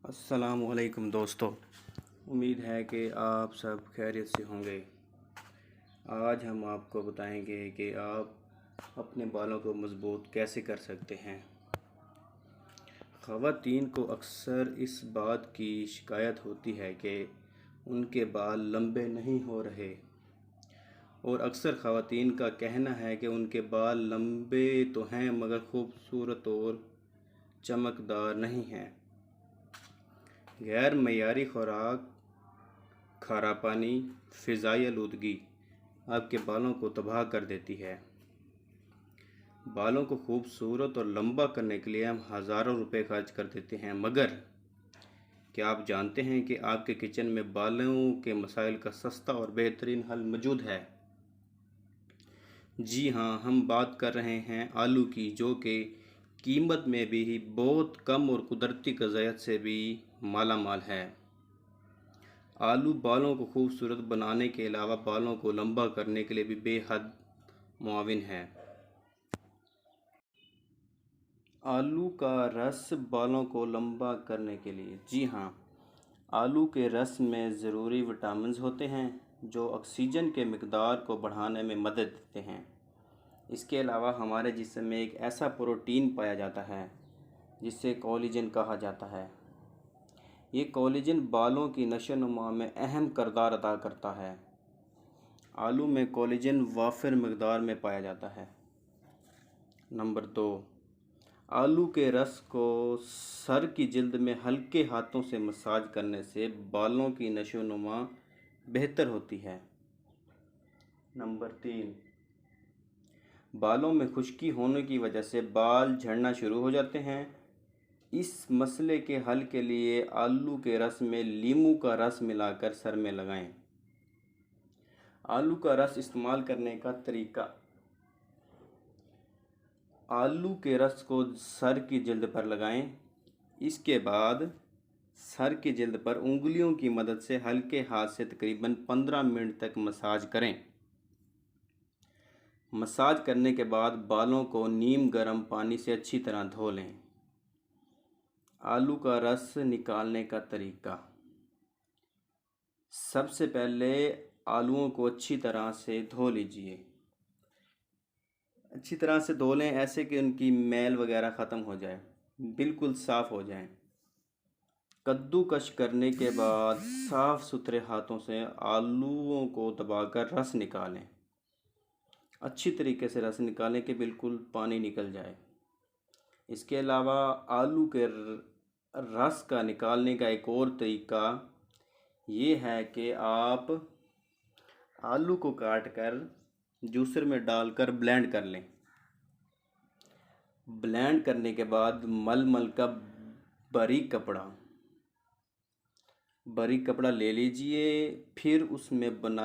अस्सलामुअलैकुम दोस्तों, उम्मीद है कि आप सब खैरियत से होंगे। आज हम आपको बताएंगे कि आप अपने बालों को मज़बूत कैसे कर सकते हैं। ख़वातीन को अक्सर इस बात की शिकायत होती है कि उनके बाल लंबे नहीं हो रहे और अक्सर ख़वातीन का कहना है कि उनके बाल लंबे तो हैं मगर खूबसूरत और चमकदार नहीं हैं। गैर मयारी खुराक, खारा पानी, फ़िज़ाई आलूदगी आपके बालों को तबाह कर देती है। बालों को खूबसूरत और लंबा करने के लिए हम हज़ारों रुपए खर्च कर देते हैं, मगर क्या आप जानते हैं कि आपके किचन में बालों के मसाइल का सस्ता और बेहतरीन हल मौजूद है? जी हाँ, हम बात कर रहे हैं आलू की, जो कि कीमत में भी बहुत कम और कुदरती ग़िज़ाइत से भी माला माल है। आलू बालों को खूबसूरत बनाने के अलावा बालों को लंबा करने के लिए भी बेहद मुआविन है। आलू का रस बालों को लंबा करने के लिए, जी हाँ, आलू के रस में ज़रूरी विटामिन्स होते हैं जो ऑक्सीजन के मिकदार को बढ़ाने में मदद देते हैं। इसके अलावा हमारे जिस्म में एक ऐसा प्रोटीन पाया जाता है जिसे कोलेजन कहा जाता है। ये कोलेजन बालों की नशोनुमा में अहम किरदार अदा करता है। आलू में कोलेजन वाफिर मकदार में पाया जाता है। नंबर 2, आलू के रस को सर की जिल्द में हल्के हाथों से मसाज करने से बालों की नशोनुमा बेहतर होती है। नंबर 3, बालों में खुश्की होने की वजह से बाल झड़ना शुरू हो जाते हैं। इस मसले के हल के लिए आलू के रस में नींबू का रस मिलाकर सर में लगाएं। आलू का रस इस्तेमाल करने का तरीका: आलू के रस को सर की जिल्द पर लगाएं। इसके बाद सर की जिल्द पर उंगलियों की मदद से हल्के हाथ से तकरीबन 15 मिनट तक मसाज करें। मसाज करने के बाद बालों को नीम गर्म पानी से अच्छी तरह धो लें। आलू का रस निकालने का तरीका: सबसे पहले आलूओं को अच्छी तरह से धो लीजिए। अच्छी तरह से धो लें, ऐसे कि उनकी मैल वगैरह ख़त्म हो जाए, बिल्कुल साफ़ हो जाएं। कद्दूकश करने के बाद साफ़ सुथरे हाथों से आलूओं को दबाकर रस निकालें। अच्छी तरीके से रस निकालें कि बिल्कुल पानी निकल जाए। इसके अलावा आलू के रस का निकालने का एक और तरीका ये है कि आप आलू को काट कर जूसर में डालकर ब्लेंड कर लें। ब्लेंड करने के बाद मलमल का बारीक कपड़ा ले लीजिए, फिर उसमें बना